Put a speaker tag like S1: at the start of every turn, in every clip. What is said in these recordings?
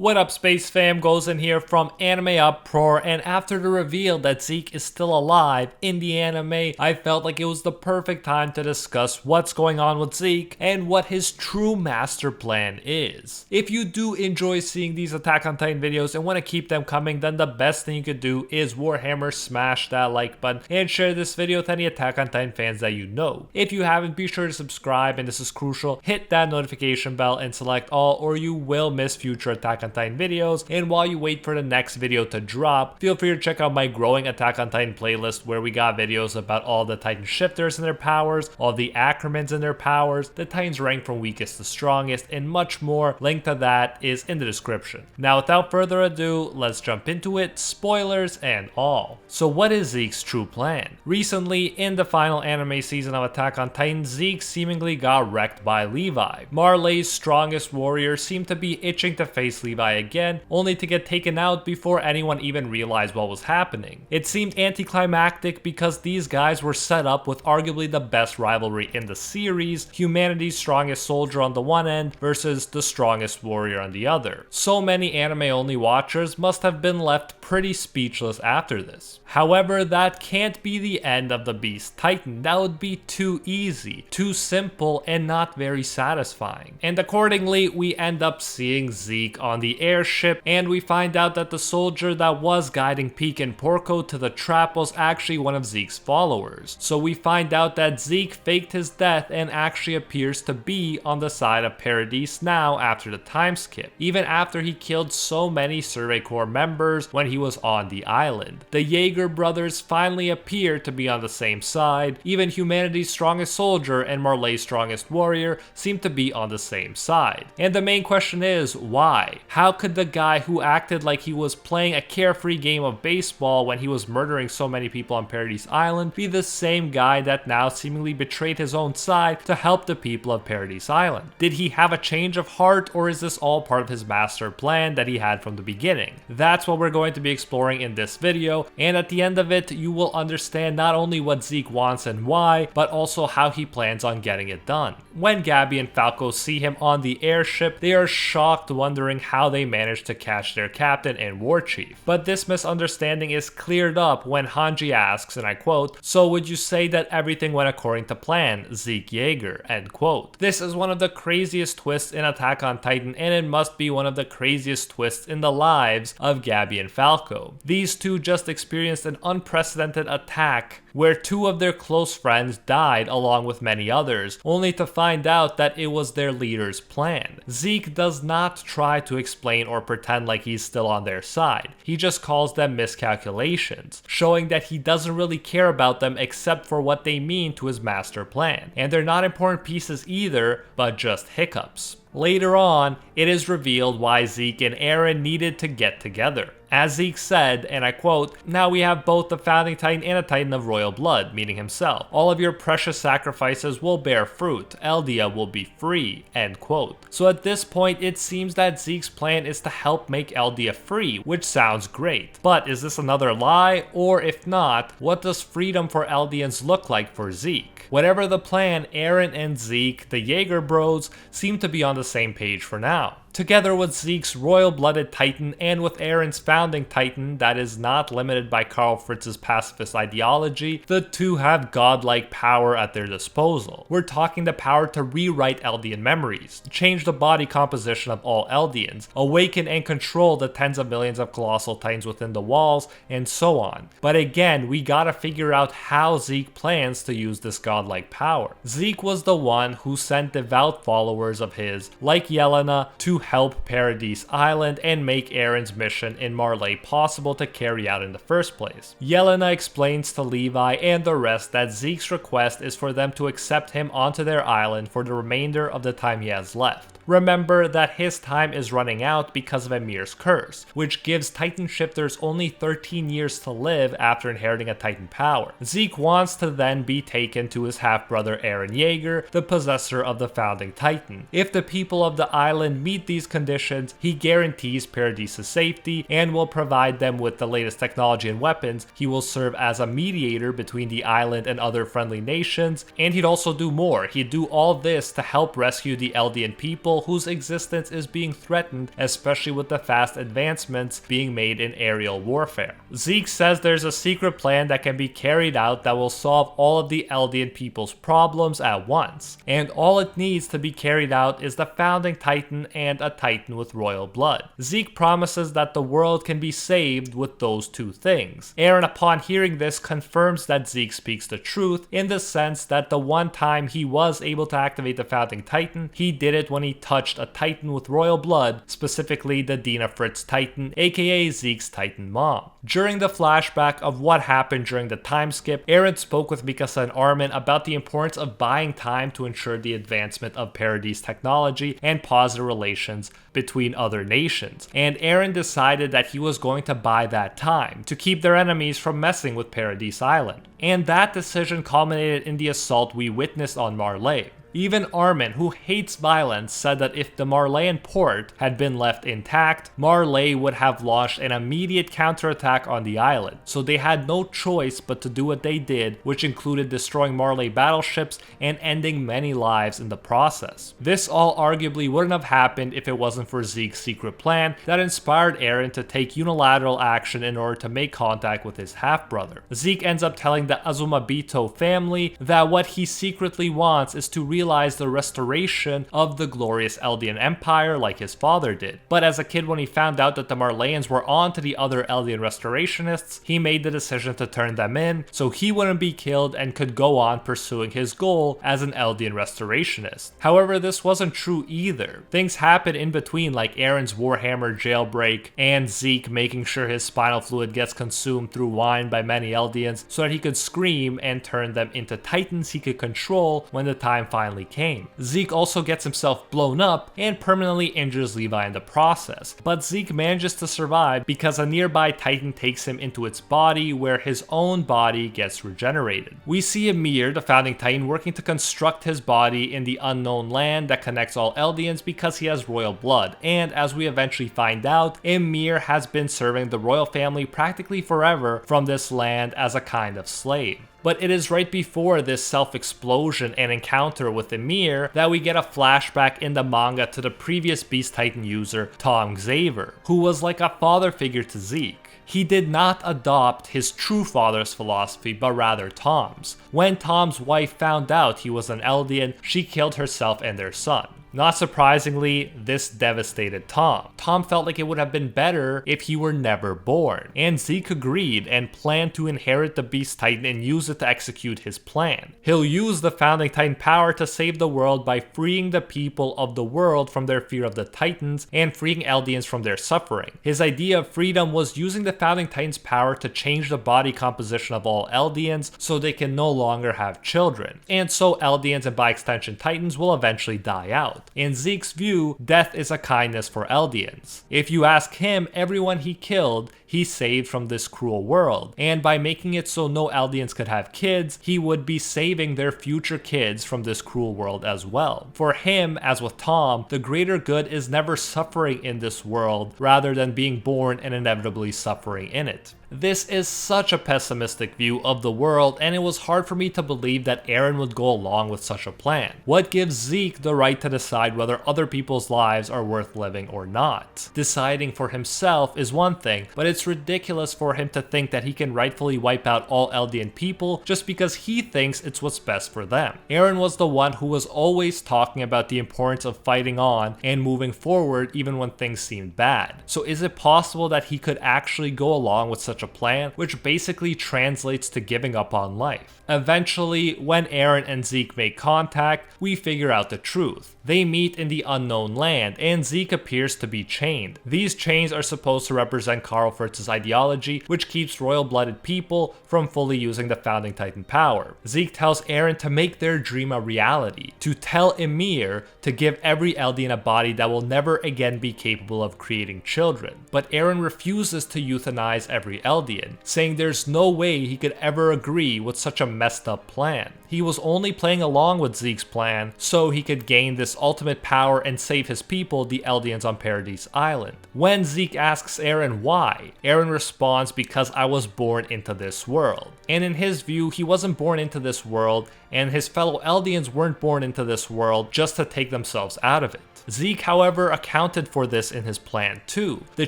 S1: What up, Space Fam? Goes in here from AnimeUproar, and after the reveal that Zeke is still alive in the anime, I felt like it was the perfect time to discuss what's going on with Zeke and what his true master plan is. If you do enjoy seeing these Attack on Titan videos and want to keep them coming, then the best thing you could do is Warhammer smash that like button and share this video with any Attack on Titan fans that you know. If you haven't, be sure to subscribe, and this is crucial, hit that notification bell and select all, or you will miss future Attack on Titan videos. And while you wait for the next video to drop, feel free to check out my growing Attack on Titan playlist, where we got videos about all the Titan shifters and their powers, all the Acromans and their powers, the Titans ranked from weakest to strongest, and much more. Link to that is in the description. Now, without further ado, let's jump into it, spoilers and all. So what is Zeke's true plan? Recently, in the final anime season of Attack on Titan, Zeke seemingly got wrecked by Levi. Marley's strongest warrior seemed to be itching to face Levi again, only to get taken out before anyone even realized what was happening. It seemed anticlimactic because these guys were set up with arguably the best rivalry in the series, humanity's strongest soldier on the one end versus the strongest warrior on the other. So many anime-only watchers must have been left pretty speechless after this. However, that can't be the end of the Beast Titan. That would be too easy, too simple, and not very satisfying. And accordingly, we end up seeing Zeke on the airship, and we find out that the soldier that was guiding Peak and Porco to the trap was actually one of Zeke's followers. So we find out that Zeke faked his death and actually appears to be on the side of Paradise now after the time skip, even after he killed so many Survey Corps members when he was on the island. The Jaeger brothers finally appear to be on the same side. Even humanity's strongest soldier and Marley's strongest warrior seem to be on the same side. And the main question is, why? How could the guy who acted like he was playing a carefree game of baseball when he was murdering so many people on Paradise Island be the same guy that now seemingly betrayed his own side to help the people of Paradise Island? Did he have a change of heart, or is this all part of his master plan that he had from the beginning? That's what we're going to be exploring in this video, and at the end of it, you will understand not only what Zeke wants and why, but also how he plans on getting it done. When Gabby and Falco see him on the airship, they are shocked, wondering how they managed to catch their captain and war chief. But this misunderstanding is cleared up when Hanji asks, and I quote, "So would you say that everything went according to plan, Zeke Jaeger?" End quote. This is one of the craziest twists in Attack on Titan, and it must be one of the craziest twists in the lives of Gabby and Falco. These two just experienced an unprecedented attack where two of their close friends died along with many others, only to find out that it was their leader's plan. Zeke does not try to explain or pretend like he's still on their side. He just calls them miscalculations, showing that he doesn't really care about them except for what they mean to his master plan. And they're not important pieces either, but just hiccups. Later on, it is revealed why Zeke and Eren needed to get together. As Zeke said, and I quote, "Now we have both the founding Titan and a Titan of royal blood," meaning himself. "All of your precious sacrifices will bear fruit. Eldia will be free," end quote. So at this point, it seems that Zeke's plan is to help make Eldia free, which sounds great. But is this another lie? Or if not, what does freedom for Eldians look like for Zeke? Whatever the plan, Eren and Zeke, the Jaeger bros, seem to be on the same page for now. Together with Zeke's royal-blooded Titan and with Eren's founding Titan that is not limited by Karl Fritz's pacifist ideology, the two have godlike power at their disposal. We're talking the power to rewrite Eldian memories, change the body composition of all Eldians, awaken and control the tens of millions of colossal Titans within the walls, and so on. But again, we gotta figure out how Zeke plans to use this godlike power. Zeke was the one who sent devout followers of his, like Yelena, to help Paradise Island and make Eren's mission in Marley possible to carry out in the first place. Yelena explains to Levi and the rest that Zeke's request is for them to accept him onto their island for the remainder of the time he has left. Remember that his time is running out because of Emir's curse, which gives Titan shifters only 13 years to live after inheriting a Titan power. Zeke wants to then be taken to his half-brother Eren Jaeger, the possessor of the founding Titan. If the people of the island meet these conditions, he guarantees Paradise's safety and will provide them with the latest technology and weapons. He will serve as a mediator between the island and other friendly nations, and he'd also do more. He'd do all this to help rescue the Eldian people whose existence is being threatened, especially with the fast advancements being made in aerial warfare. Zeke says there's a secret plan that can be carried out that will solve all of the Eldian people's problems at once, and all it needs to be carried out is the founding titan and a titan with royal blood. Zeke promises that the world can be saved with those two things. Eren, upon hearing this, confirms that Zeke speaks the truth in the sense that the one time he was able to activate the founding titan, he did it when he touched a titan with royal blood, specifically the Dina Fritz titan, aka Zeke's titan mom. During the flashback of what happened during the time skip, Eren spoke with Mikasa and Armin about the importance of buying time to ensure the advancement of Paradise technology and positive relations between other nations, and Eren decided that he was going to buy that time to keep their enemies from messing with Paradise Island. And that decision culminated in the assault we witnessed on Marley. Even Armin, who hates violence, said that if the Marleyan port had been left intact, Marley would have launched an immediate counterattack on the island, so they had no choice but to do what they did, which included destroying Marley battleships and ending many lives in the process. This all arguably wouldn't have happened if it wasn't for Zeke's secret plan that inspired Eren to take unilateral action in order to make contact with his half-brother. Zeke ends up telling the Azumabito family that what he secretly wants is to realize the restoration of the glorious Eldian Empire like his father did. But as a kid, when he found out that the Marleyans were on to the other Eldian restorationists, he made the decision to turn them in so he wouldn't be killed and could go on pursuing his goal as an Eldian restorationist. However, this wasn't true either. Things happened in between, like Eren's Warhammer jailbreak and Zeke making sure his spinal fluid gets consumed through wine by many Eldians so that he could scream and turn them into titans he could control when the time finally came. Zeke also gets himself blown up and permanently injures Levi in the process, but Zeke manages to survive because a nearby titan takes him into its body where his own body gets regenerated. We see Ymir, the founding titan, working to construct his body in the unknown land that connects all Eldians because he has royal blood, and as we eventually find out, Ymir has been serving the royal family practically forever from this land as a kind of slave. But it is right before this self-explosion and encounter with Ymir that we get a flashback in the manga to the previous Beast Titan user, Tom Xaver, who was like a father figure to Zeke. He did not adopt his true father's philosophy, but rather Tom's. When Tom's wife found out he was an Eldian, she killed herself and their son. Not surprisingly, this devastated Tom. Tom felt like it would have been better if he were never born, and Zeke agreed and planned to inherit the Beast Titan and use it to execute his plan. He'll use the Founding Titan power to save the world by freeing the people of the world from their fear of the Titans and freeing Eldians from their suffering. His idea of freedom was using the Founding Titan's power to change the body composition of all Eldians so they can no longer have children, and so Eldians and by extension Titans will eventually die out. In Zeke's view, death is a kindness for Eldians. If you ask him, everyone he killed, he saved from this cruel world, and by making it so no Eldians could have kids, he would be saving their future kids from this cruel world as well. For him, as with Tom, the greater good is never suffering in this world, rather than being born and inevitably suffering in it. This is such a pessimistic view of the world, and it was hard for me to believe that Eren would go along with such a plan. What gives Zeke the right to decide whether other people's lives are worth living or not? Deciding for himself is one thing, but it's ridiculous for him to think that he can rightfully wipe out all Eldian people just because he thinks it's what's best for them. Eren was the one who was always talking about the importance of fighting on and moving forward even when things seemed bad. So is it possible that he could actually go along with such a plan, which basically translates to giving up on life? Eventually, when Eren and Zeke make contact, we figure out the truth. They meet in the unknown land, and Zeke appears to be chained. These chains are supposed to represent Karl Fritz's ideology, which keeps royal-blooded people from fully using the Founding Titan power. Zeke tells Eren to make their dream a reality, to tell Ymir to give every Eldian a body that will never again be capable of creating children. But Eren refuses to euthanize every Eldian, saying there's no way he could ever agree with such a messed up plan. He was only playing along with Zeke's plan so he could gain this ultimate power and save his people, the Eldians on Paradise Island. When Zeke asks Eren why, Eren responds, because I was born into this world. And in his view, he wasn't born into this world, and his fellow Eldians weren't born into this world just to take themselves out of it. Zeke, however, accounted for this in his plan too. The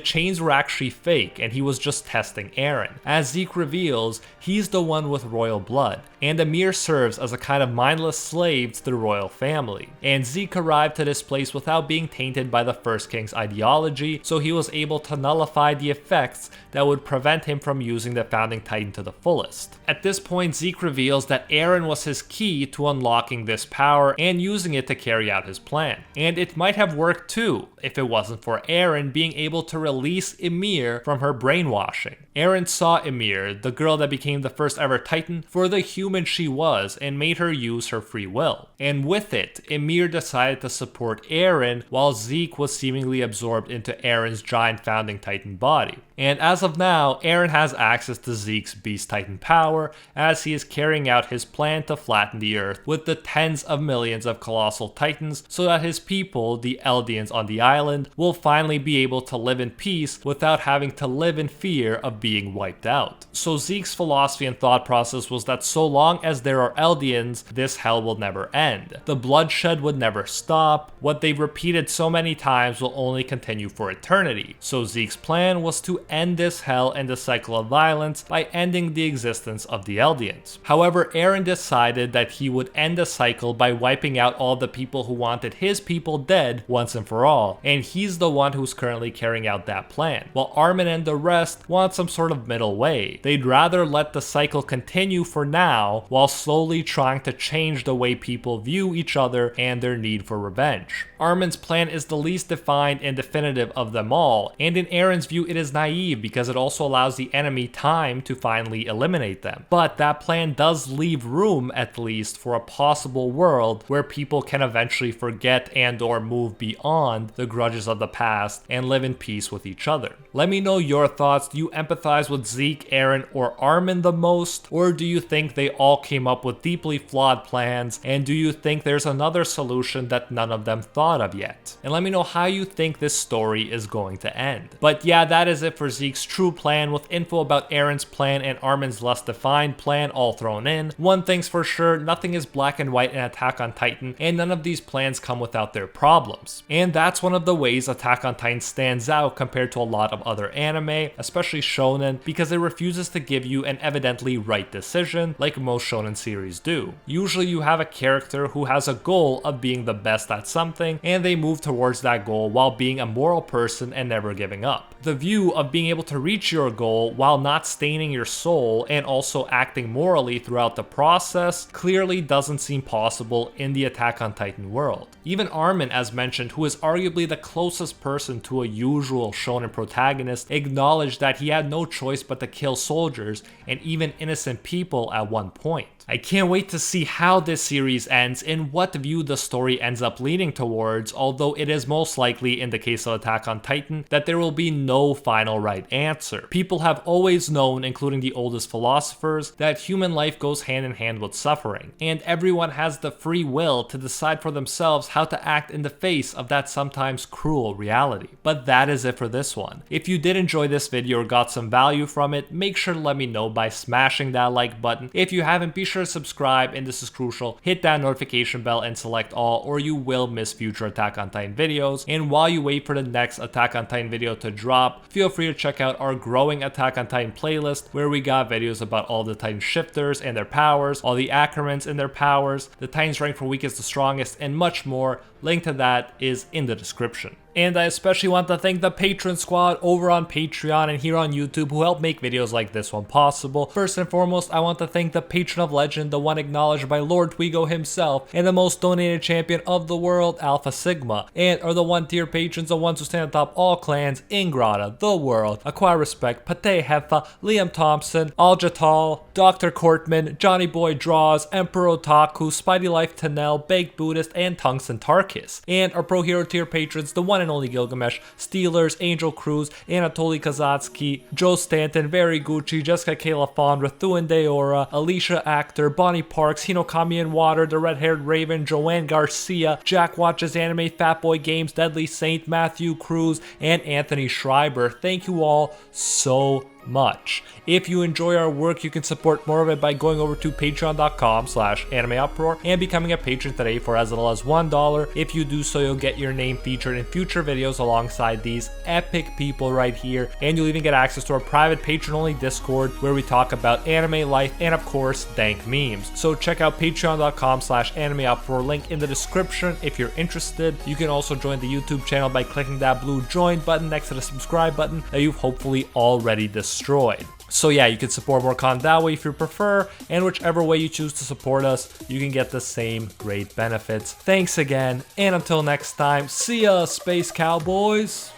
S1: chains were actually fake and he was just testing Eren. As Zeke reveals, he's the one with royal blood, and Ymir serves as a kind of mindless slave to the royal family. And Zeke arrived to this place without being tainted by the First King's ideology, so he was able to nullify the effects that would prevent him from using the Founding Titan to the fullest. At this point, Zeke reveals that Eren was his key to unlocking this power and using it to carry out his plan. And it might have worked too, if it wasn't for Eren being able to release Ymir from her brainwashing. Eren saw Ymir, the girl that became the first ever Titan, for the human she was and made her use her free will. And with it, Ymir decided to support Eren while Zeke was seemingly absorbed into Eren's giant Founding Titan body. And as of now, Eren has access to Zeke's Beast Titan power as he is carrying out his plan to flatten the earth with the tens of millions of colossal titans so that his people, the Eldians on the island, will finally be able to live in peace without having to live in fear of being wiped out. So Zeke's philosophy and thought process was that so long as there are Eldians, this hell will never end. The bloodshed would never stop. What they've repeated so many times will only continue for eternity. So Zeke's plan was to end this hell and the cycle of violence by ending the existence of the Eldians. However, Eren decided that he would end the cycle by wiping out all the people who wanted his people dead once and for all, and he's the one who's currently carrying out that plan, while Armin and the rest want some sort of middle way. They'd rather let the cycle continue for now while slowly trying to change the way people view each other and their need for revenge. Armin's plan is the least defined and definitive of them all, and in Eren's view it is naive because it also allows the enemy time to finally eliminate them. But that plan does leave room, at least, for a possible world where people can eventually forget and or move beyond the grudges of the past and live in peace with each other. Let me know your thoughts. Do you empathize with Zeke, Eren, or Armin the most? Or do you think they all came up with deeply flawed plans? And do you think there's another solution that none of them thought of yet? And let me know how you think this story is going to end. But yeah, that is it for Zeke's true plan, with info about Eren's plan and Armin's less defined plan all thrown in. One thing's for sure, nothing is black and white in Attack on Titan, and none of these plans come without their problems. And that's one of the ways Attack on Titan stands out compared to a lot of other anime, especially shonen, because it refuses to give you an evidently right decision like most shonen series do. Usually you have a character who has a goal of being the best at something, and they move towards that goal while being a moral person and never giving up. The view of being able to reach your goal while not staining your soul and also acting morally throughout the process clearly doesn't seem possible in the Attack on Titan world. Even Armin, as mentioned, who is arguably the closest person to a usual shonen protagonist, acknowledged that he had no choice but to kill soldiers and even innocent people at one point. I can't wait to see how this series ends and what view the story ends up leaning towards, although it is most likely, in the case of Attack on Titan, that there will be no final right answer. People have always known, including the oldest philosophers, that human life goes hand in hand with suffering, and everyone has the free will to decide for themselves how to act in the face of that sometimes cruel reality. But that is it for this one. If you did enjoy this video or got some value from it, make sure to let me know by smashing that like button. If you haven't, be sure to subscribe, and this is crucial, hit that notification bell and select all, or you will miss future Attack on Titan videos. And while you wait for the next Attack on Titan video to drop, feel free to check out our growing Attack on Titan playlist, where we got videos about all the Titan shifters and their powers, all the Ackermans and their powers, the Titans ranked from weakest to strongest, and much more. Link to that is in the description. And I especially want to thank the Patron Squad over on Patreon and here on YouTube who help make videos like this one possible. First and foremost, I want to thank the Patron of Legend, the one acknowledged by Lord Twigo himself, and the most donated champion of the world, Alpha Sigma. And are the 1-tier patrons, the ones who stand atop all clans, Ingrata, The World, Acquire Respect, Pate Hefa, Liam Thompson, Aljatal, Dr. Courtman, Johnny Boy Draws, Emperor Otaku, Spidey Life Tanel, Baked Buddhist, and Tungsten Tarkin. Marcus. And our Pro Hero tier patrons, the one and only Gilgamesh, Steelers, Angel Cruz, Anatoly Kazatsky, Joe Stanton, Very Gucci, Jessica Kayla Fond, Rathuan Deora, Alicia Actor, Bonnie Parks, Hinokami and Water, the Red-Haired Raven, Joanne Garcia, Jack Watches Anime, Fatboy Games, Deadly Saint, Matthew Cruz, and Anthony Schreiber. Thank you all so much. If you enjoy our work, you can support more of it by going over to patreon.com/AnimeUproar and becoming a patron today for as little as $1. If you do so, you'll get your name featured in future videos alongside these epic people right here, and you'll even get access to our private patron-only Discord where we talk about anime life and of course dank memes. So check out patreon.com/AnimeUproar, link in the description if you're interested. You can also join the YouTube channel by clicking that blue join button next to the subscribe button that you've hopefully already destroyed. So yeah, you can support more content that way if you prefer, and whichever way you choose to support us, you can get the same great benefits. Thanks again, and until next time, see ya, Space Cowboys!